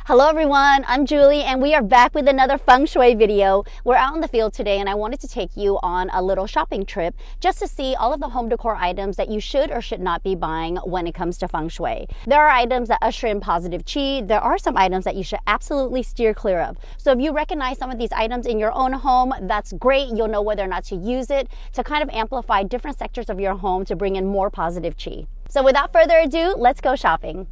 Hello everyone, I'm Julie and we are back with another Feng Shui video. We're out in the field today and I wanted to take you on a little shopping trip just to see all of the home decor items that you should or should not be buying when it comes to Feng Shui. There are items that usher in positive chi. There are some items that you should absolutely steer clear of. So if you recognize some of these items in your own home, that's great. You'll know whether or not to use it to kind of amplify different sectors of your home to bring in more positive chi. So without further ado, let's go shopping.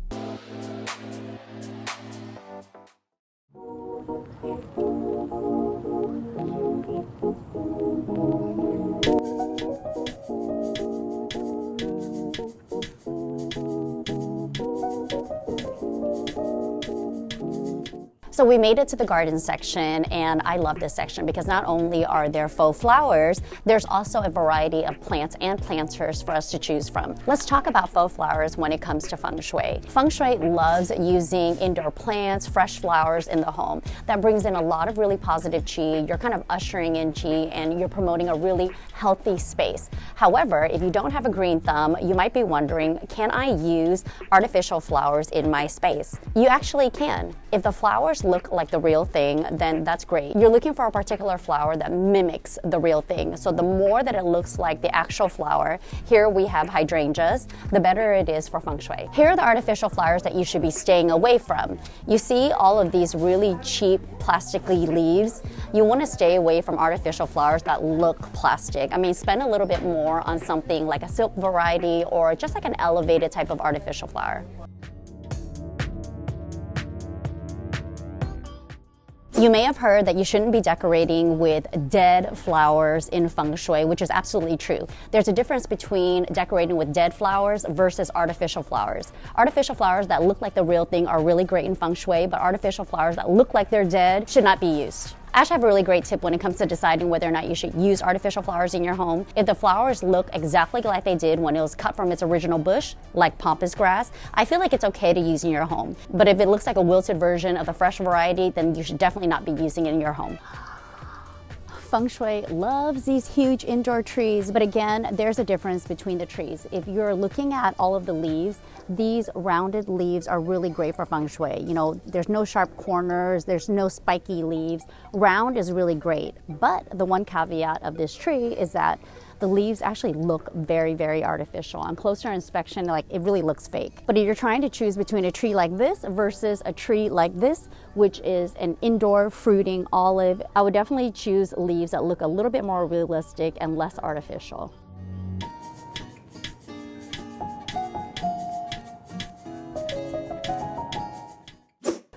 So we made it to the garden section and I love this section because not only are there faux flowers, there's also a variety of plants and planters for us to choose from. Let's talk about faux flowers when it comes to Feng Shui. Feng Shui loves using indoor plants, fresh flowers in the home. That brings in a lot of really positive chi. You're kind of ushering in chi and you're promoting a really healthy space. However, if you don't have a green thumb, you might be wondering, can I use artificial flowers in my space? You actually can. If the flowers look like the real thing, then that's great. You're looking for a particular flower that mimics the real thing. So the more that it looks like the actual flower, here we have hydrangeas, the better it is for Feng Shui. Here are the artificial flowers that you should be staying away from. You see all of these really cheap plastically leaves. You want to stay away from artificial flowers that look plastic. I mean, spend a little bit more on something like a silk variety or just like an elevated type of artificial flower. You may have heard that you shouldn't be decorating with dead flowers in Feng Shui, which is absolutely true. There's a difference between decorating with dead flowers versus artificial flowers. Artificial flowers that look like the real thing are really great in Feng Shui, but artificial flowers that look like they're dead should not be used. I actually have a really great tip when it comes to deciding whether or not you should use artificial flowers in your home. If the flowers look exactly like they did when it was cut from its original bush, like pampas grass, I feel like it's okay to use in your home. But if it looks like a wilted version of the fresh variety, then you should definitely not be using it in your home. Feng Shui loves these huge indoor trees, but again, there's a difference between the trees. If you're looking at all of the leaves, these rounded leaves are really great for Feng Shui. You know, there's no sharp corners, there's no spiky leaves. Round is really great, but the one caveat of this tree is that the leaves actually look very, very artificial. On closer inspection, like it really looks fake. But if you're trying to choose between a tree like this versus a tree like this, which is an indoor fruiting olive, I would definitely choose leaves that look a little bit more realistic and less artificial.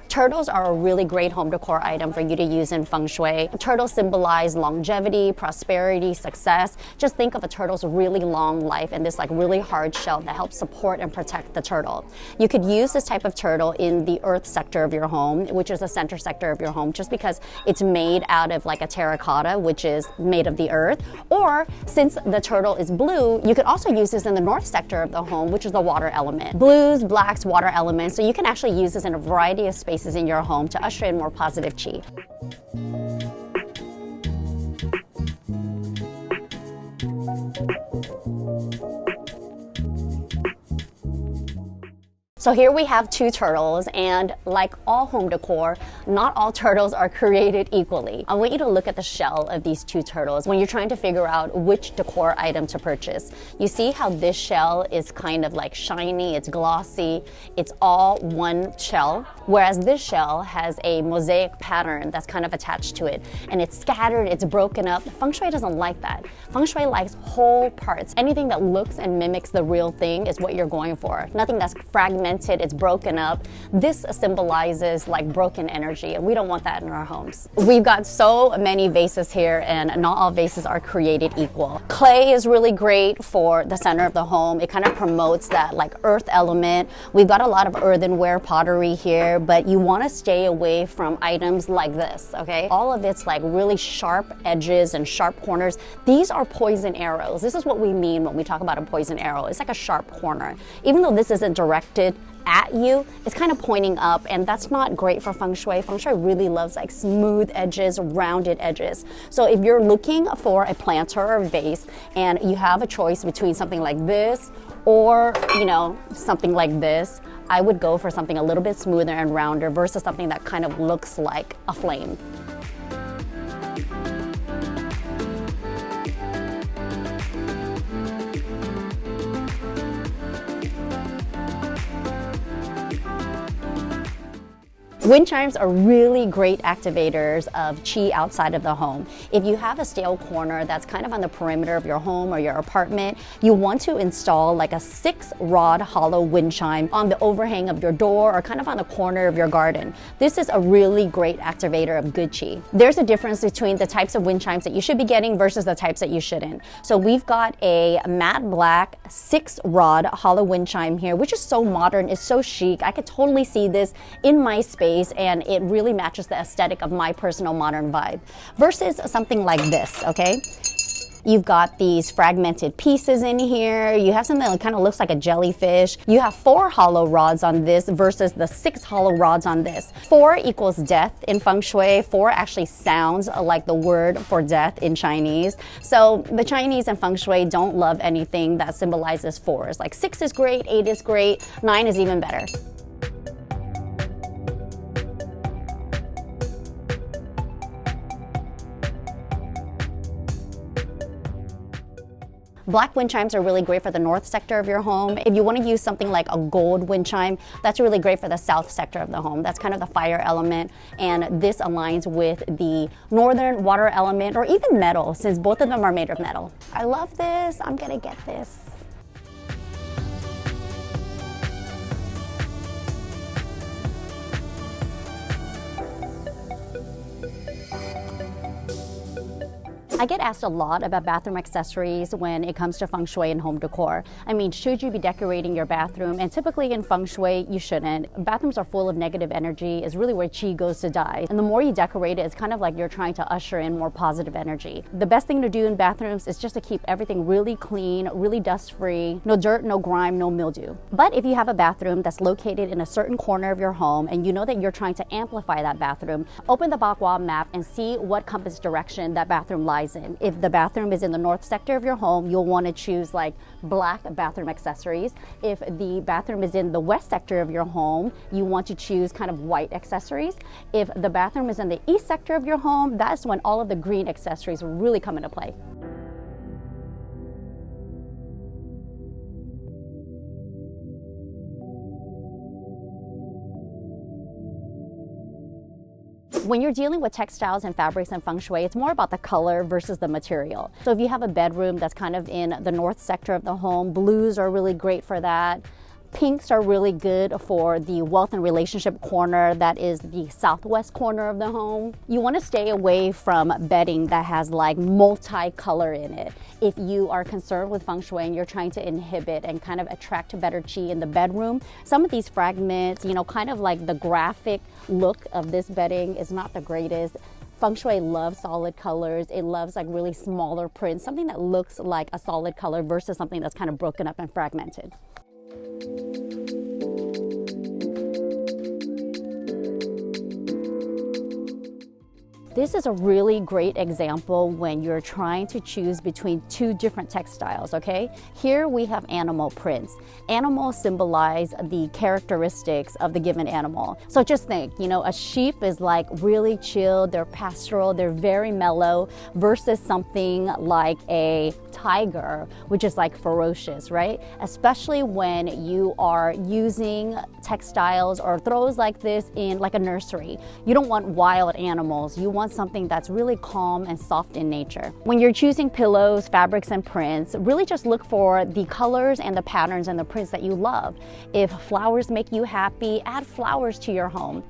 Turtles are a really great home decor item for you to use in Feng Shui. Turtles symbolize longevity, prosperity, success. Just think of a turtle's really long life and this like really hard shell that helps support and protect the turtle. You could use this type of turtle in the earth sector of your home, which is the center sector of your home, just because it's made out of like a terracotta, which is made of the earth. Or since the turtle is blue, you could also use this in the north sector of the home, which is the water element. Blues, blacks, water elements. So you can actually use this in a variety of spaces in your home to usher in more positive chi. So here we have two turtles, and like all home decor, not all turtles are created equally. I want you to look at the shell of these two turtles when you're trying to figure out which decor item to purchase. You see how this shell is kind of like shiny, it's glossy, it's all one shell, whereas this shell has a mosaic pattern that's kind of attached to it, and it's scattered, it's broken up. Feng Shui doesn't like that. Feng Shui likes whole parts. Anything that looks and mimics the real thing is what you're going for. Nothing that's fragmented, it's broken up. This symbolizes like broken energy, and we don't want that in our homes. We've got so many vases here, and not all vases are created equal. Clay is really great for the center of the home. It kind of promotes that like earth element. We've got a lot of earthenware pottery here, but you want to stay away from items like this, okay? All of it's like really sharp edges and sharp corners. These are poison arrows. This is what we mean when we talk about a poison arrow. It's like a sharp corner. Even though this isn't directed at you, it's kind of pointing up, and that's not great for Feng Shui. Feng Shui really loves like smooth edges, rounded edges. So if you're looking for a planter or a vase and you have a choice between something like this or, you know, something like this, I would go for something a little bit smoother and rounder versus something that kind of looks like a flame. Wind chimes are really great activators of qi outside of the home. If you have a stale corner that's kind of on the perimeter of your home or your apartment, you want to install like a 6-rod hollow wind chime on the overhang of your door or kind of on the corner of your garden. This is a really great activator of good qi. There's a difference between the types of wind chimes that you should be getting versus the types that you shouldn't. So we've got a matte black 6-rod hollow wind chime here, which is so modern, it's so chic. I could totally see this in my space, and it really matches the aesthetic of my personal modern vibe. Versus something like this, okay? You've got these fragmented pieces in here. You have something that kind of looks like a jellyfish. You have 4 hollow rods on this versus the 6 hollow rods on this. 4 equals death in Feng Shui. 4 actually sounds like the word for death in Chinese. So the Chinese and Feng Shui don't love anything that symbolizes 4s. Like 6 is great, 8 is great, 9 is even better. Black wind chimes are really great for the north sector of your home. If you want to use something like a gold wind chime, that's really great for the south sector of the home. That's kind of the fire element, and this aligns with the northern water element, or even metal, since both of them are made of metal. I love this. I'm gonna get this. I get asked a lot about bathroom accessories when it comes to Feng Shui and home decor. I mean, should you be decorating your bathroom? And typically in Feng Shui, you shouldn't. Bathrooms are full of negative energy. It's really where qi goes to die. And the more you decorate it, it's kind of like you're trying to usher in more positive energy. The best thing to do in bathrooms is just to keep everything really clean, really dust-free, no dirt, no grime, no mildew. But if you have a bathroom that's located in a certain corner of your home and you know that you're trying to amplify that bathroom, open the Bagua map and see what compass direction that bathroom lies in. If the bathroom is in the north sector of your home, you'll want to choose like black bathroom accessories. If the bathroom is in the west sector of your home, you want to choose kind of white accessories. If the bathroom is in the east sector of your home, that's when all of the green accessories really come into play. When you're dealing with textiles and fabrics and Feng Shui, it's more about the color versus the material. So if you have a bedroom that's kind of in the north sector of the home, blues are really great for that. Pinks are really good for the wealth and relationship corner that is the southwest corner of the home. You want to stay away from bedding that has like multi-color in it. If you are concerned with Feng Shui and you're trying to inhibit and kind of attract better qi in the bedroom, some of these fragments, you know, kind of like the graphic look of this bedding is not the greatest. Feng Shui loves solid colors. It loves like really smaller prints, something that looks like a solid color versus something that's kind of broken up and fragmented. This is a really great example when you're trying to choose between two different textiles, okay? Here we have animal prints. Animals symbolize the characteristics of the given animal. So just think, you know, a sheep is like really chill, they're pastoral, they're very mellow, versus something like a tiger, which is like ferocious, right? Especially when you are using textiles or throws like this in like a nursery. You don't want wild animals. You want something that's really calm and soft in nature. When you're choosing pillows, fabrics, and prints, really just look for the colors and the patterns and the prints that you love. If flowers make you happy, add flowers to your home.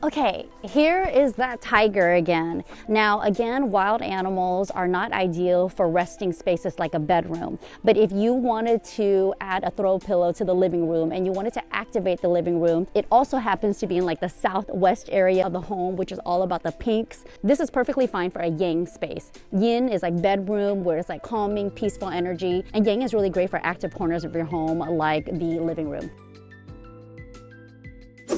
Okay, here is that tiger again. Now again, wild animals are not ideal for resting spaces like a bedroom. But if you wanted to add a throw pillow to the living room and you wanted to activate the living room, it also happens to be in like the southwest area of the home, which is all about the pinks. This is perfectly fine for a yang space. Yin is like bedroom, where it's like calming, peaceful energy. And yang is really great for active corners of your home, like the living room.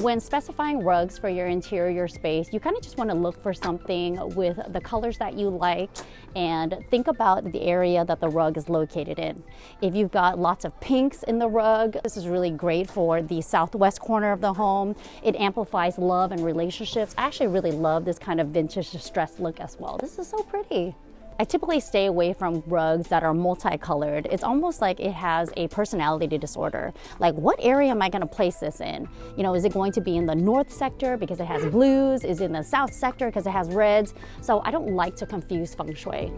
When specifying rugs for your interior space, you kind of just want to look for something with the colors that you like and think about the area that the rug is located in. If you've got lots of pinks in the rug, this is really great for the southwest corner of the home. It amplifies love and relationships. I actually really love this kind of vintage distressed look as well. This is so pretty. I typically stay away from rugs that are multicolored. It's almost like it has a personality disorder. Like, what area am I going to place this in? You know, is it going to be in the north sector because it has blues? Is it in the south sector because it has reds? So I don't like to confuse feng shui.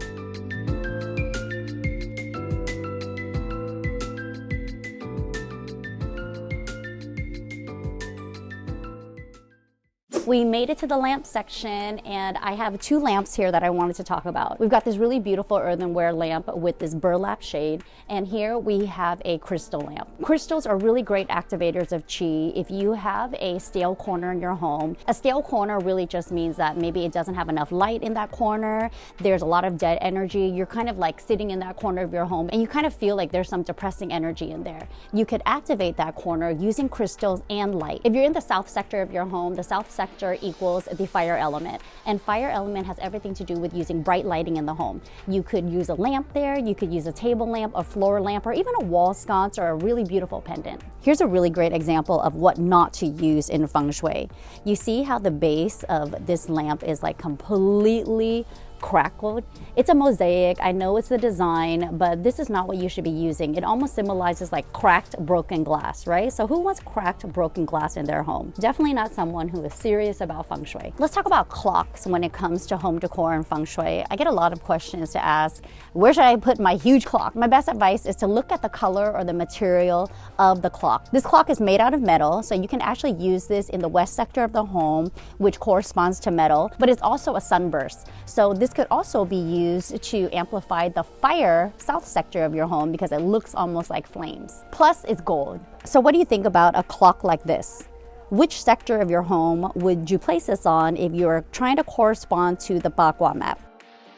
We made it to the lamp section, and I have 2 lamps here that I wanted to talk about. We've got this really beautiful earthenware lamp with this burlap shade, and here we have a crystal lamp. Crystals are really great activators of qi. If you have a stale corner in your home, a stale corner really just means that maybe it doesn't have enough light in that corner, there's a lot of dead energy, you're kind of like sitting in that corner of your home and you kind of feel like there's some depressing energy in there. You could activate that corner using crystals and light. If you're in the south sector of your home, the south sector equals the fire element, and fire element has everything to do with using bright lighting in the home. You could use a lamp there, you could use a table lamp, a floor lamp, or even a wall sconce or a really beautiful pendant. Here's a really great example of what not to use in feng shui. You see how the base of this lamp is like completely crackled? It's a mosaic. I know it's the design, but this is not what you should be using. It almost symbolizes like cracked, broken glass, right? So who wants cracked, broken glass in their home? Definitely not someone who is serious about feng shui. Let's talk about clocks when it comes to home decor and feng shui. I get a lot of questions to ask, where should I put my huge clock? My best advice is to look at the color or the material of the clock. This clock is made out of metal, so you can actually use this in the west sector of the home, which corresponds to metal, but it's also a sunburst. So this could also be used to amplify the fire south sector of your home because it looks almost like flames. Plus, it's gold. So what do you think about a clock like this? Which sector of your home would you place this on if you're trying to correspond to the Bagua map?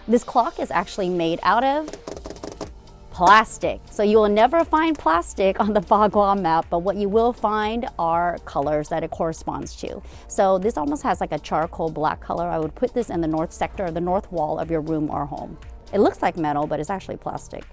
This clock is actually made out of plastic. So you will never find plastic on the Bagua map, but what you will find are colors that it corresponds to. So this almost has like a charcoal black color. I would put this in the north sector or the north wall of your room or home. It looks like metal, but it's actually plastic.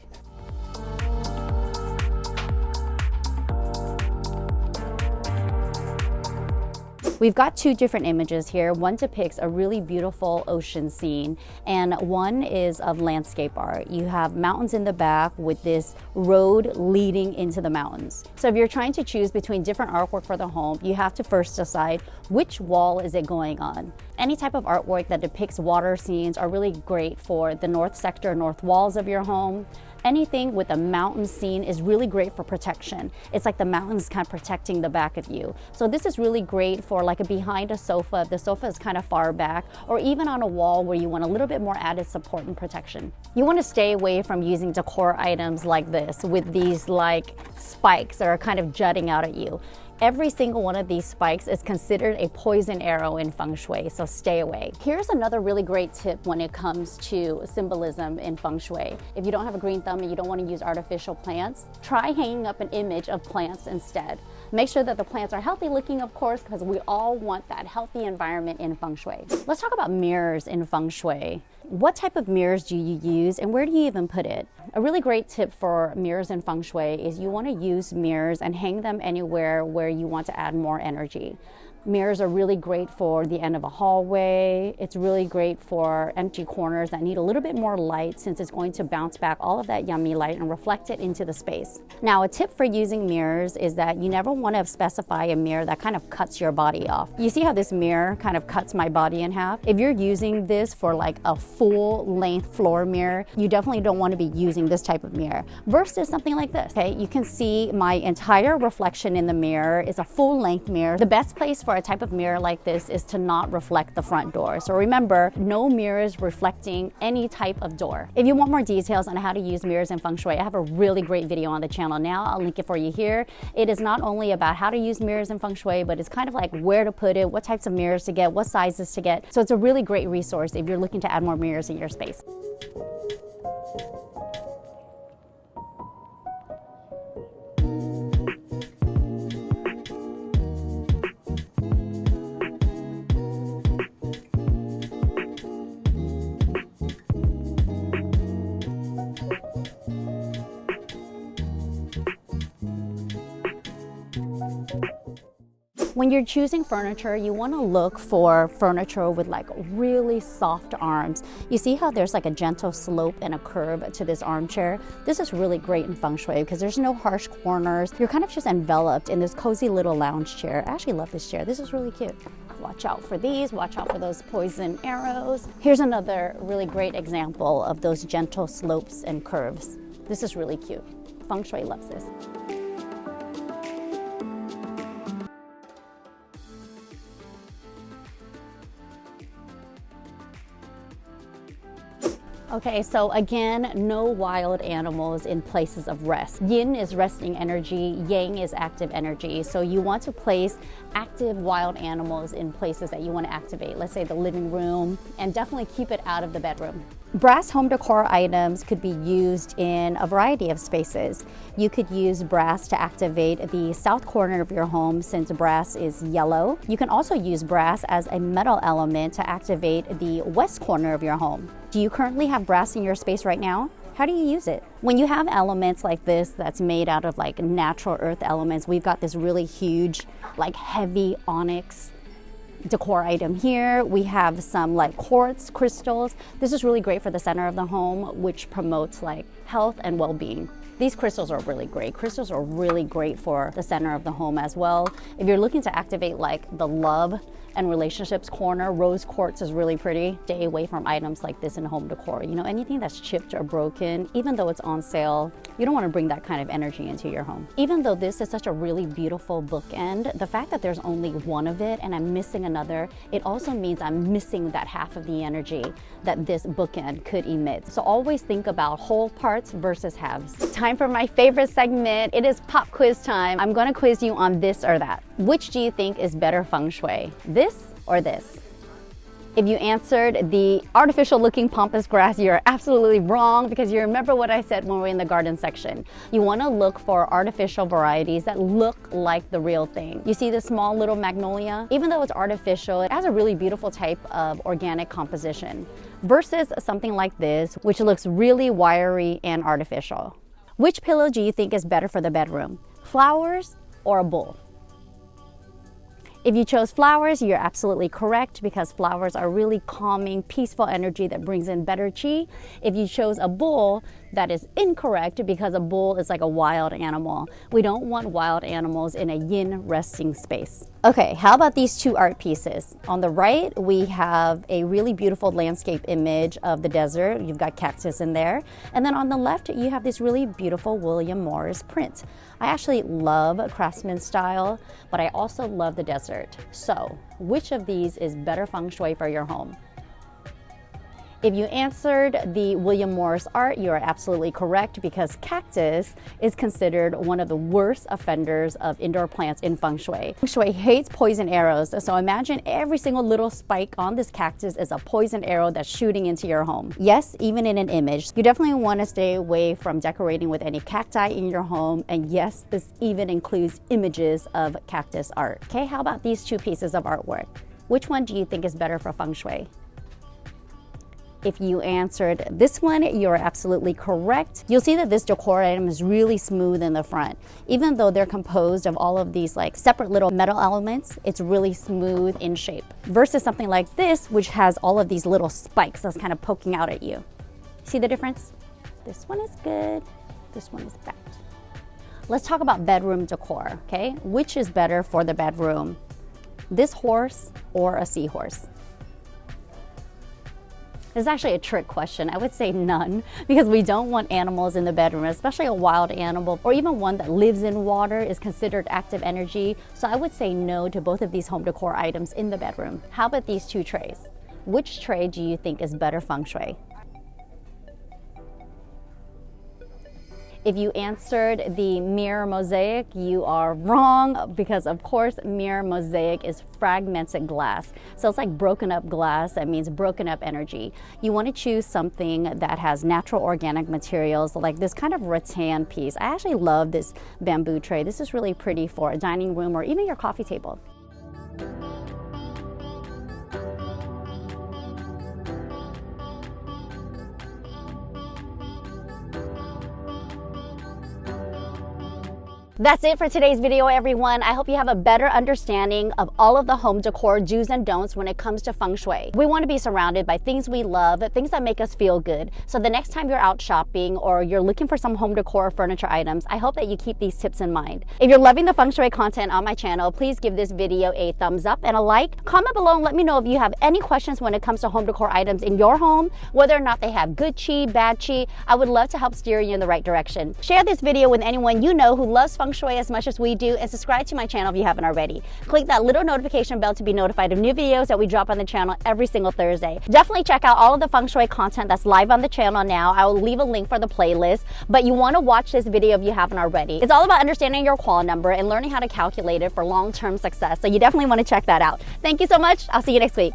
We've got 2 different images here. One depicts a really beautiful ocean scene, and one is of landscape art. You have mountains in the back with this road leading into the mountains. So if you're trying to choose between different artwork for the home, you have to first decide which wall is it going on. Any type of artwork that depicts water scenes are really great for the north sector, north walls of your home. Anything with a mountain scene is really great for protection. It's like the mountain's kind of protecting the back of you. So this is really great for like a behind a sofa, if the sofa is kind of far back, or even on a wall where you want a little bit more added support and protection. You want to stay away from using decor items like this with these like spikes that are kind of jutting out at you. Every single one of these spikes is considered a poison arrow in feng shui, so stay away. Here's another really great tip when it comes to symbolism in feng shui. If you don't have a green thumb and you don't want to use artificial plants, try hanging up an image of plants instead. Make sure that the plants are healthy looking, of course, because we all want that healthy environment in feng shui. Let's talk about mirrors in feng shui. What type of mirrors do you use and where do you even put it? A really great tip for mirrors in feng shui is you want to use mirrors and hang them anywhere where you want to add more energy. Mirrors are really great for the end of a hallway. It's really great for empty corners that need a little bit more light since it's going to bounce back all of that yummy light and reflect it into the space. Now, a tip for using mirrors is that you never want to specify a mirror that kind of cuts your body off. You see how this mirror kind of cuts my body in half? If you're using this for like a full length floor mirror, you definitely don't want to be using this type of mirror versus something like this. Okay, you can see my entire reflection in the mirror is a full length mirror. The best place for a type of mirror like this is to not reflect the front door. So remember, no mirrors reflecting any type of door. If you want more details on how to use mirrors in feng shui, I have a really great video on the channel now. I'll link it for you here. It is not only about how to use mirrors in feng shui, but it's kind of like where to put it, what types of mirrors to get, what sizes to get. So it's a really great resource if you're looking to add more mirrors in your space. When you're choosing furniture, you want to look for furniture with like really soft arms. You see how there's like a gentle slope and a curve to this armchair? This is really great in Feng Shui because there's no harsh corners. You're kind of just enveloped in this cozy little lounge chair. I actually love this chair. This is really cute. Watch out for these, watch out for those poison arrows. Here's another really great example of those gentle slopes and curves. This is really cute. Feng Shui loves this. Okay, so again, no wild animals in places of rest. Yin is resting energy, yang is active energy. So you want to place active wild animals in places that you want to activate. Let's say the living room, and definitely keep it out of the bedroom. Brass home decor items could be used in a variety of spaces. You could use brass to activate the south corner of your home since brass is yellow. You can also use brass as a metal element to activate the west corner of your home. Do you currently have brass in your space right now? How do you use it? When you have elements like this that's made out of like natural earth elements, we've got this really huge, like heavy onyx decor item here. We have some like quartz crystals. This is really great for the center of the home, which promotes like health and well-being. These crystals are really great. Crystals are really great for the center of the home as well. If you're looking to activate like the love and relationships corner, rose quartz is really pretty. Stay away from items like this in home decor. You know, anything that's chipped or broken, even though it's on sale, you don't want to bring that kind of energy into your home. Even though this is such a really beautiful bookend, the fact that there's only one of it and I'm missing another, it also means I'm missing that half of the energy that this bookend could emit. So always think about whole parts versus halves. Time for my favorite segment. It is pop quiz time. I'm going to quiz you on this or that. Which do you think is better Feng Shui? This or this? If you answered the artificial looking pampas grass, you're absolutely wrong because you remember what I said when we were in the garden section. You want to look for artificial varieties that look like the real thing. You see this small little magnolia? Even though it's artificial, it has a really beautiful type of organic composition versus something like this, which looks really wiry and artificial. Which pillow do you think is better for the bedroom? Flowers or a bull? If you chose flowers, you're absolutely correct because flowers are really calming, peaceful energy that brings in better chi. If you chose a bull, that is incorrect because a bull is like a wild animal. We don't want wild animals in a yin resting space. Okay, how about these two art pieces? On the right, we have a really beautiful landscape image of the desert. You've got cactus in there. And then on the left, you have this really beautiful William Morris print. I actually love craftsman style, but I also love the desert. So, which of these is better Feng Shui for your home? If you answered the William Morris art, you are absolutely correct because cactus is considered one of the worst offenders of indoor plants in Feng Shui. Feng Shui hates poison arrows, so imagine every single little spike on this cactus is a poison arrow that's shooting into your home. Yes, even in an image. You definitely want to stay away from decorating with any cacti in your home, and yes, this even includes images of cactus art. Okay, how about these two pieces of artwork? Which one do you think is better for Feng Shui? If you answered this one, you're absolutely correct. You'll see that this decor item is really smooth in the front. Even though they're composed of all of these like separate little metal elements, it's really smooth in shape. Versus something like this, which has all of these little spikes that's kind of poking out at you. See the difference? This one is good, this one is bad. Let's talk about bedroom decor, okay? Which is better for the bedroom? This horse or a seahorse? This is actually a trick question. I would say none because we don't want animals in the bedroom, especially a wild animal or even one that lives in water is considered active energy. So I would say no to both of these home decor items in the bedroom. How about these two trays? Which tray do you think is better Feng Shui? If you answered the mirror mosaic, you are wrong because of course mirror mosaic is fragmented glass. So it's like broken up glass, that means broken up energy. You want to choose something that has natural organic materials like this kind of rattan piece. I actually love this bamboo tray. This is really pretty for a dining room or even your coffee table. That's it for today's video, everyone. I hope you have a better understanding of all of the home decor do's and don'ts when it comes to Feng Shui. We want to be surrounded by things we love, things that make us feel good. So the next time you're out shopping or you're looking for some home decor or furniture items, I hope that you keep these tips in mind. If you're loving the Feng Shui content on my channel, please give this video a thumbs up and a like. Comment below and let me know if you have any questions when it comes to home decor items in your home, whether or not they have good chi, bad chi. I would love to help steer you in the right direction. Share this video with anyone you know who loves Feng Shui as much as we do, and subscribe to my channel if you haven't already. Click that little notification bell to be notified of new videos that we drop on the channel every single Thursday. Definitely check out all of the Feng Shui content that's live on the channel now. I will leave a link for the playlist, but you want to watch this video if you haven't already. It's all about understanding your qual number and learning how to calculate it for long-term success, so you definitely want to check that out. Thank you so much. I'll see you next week.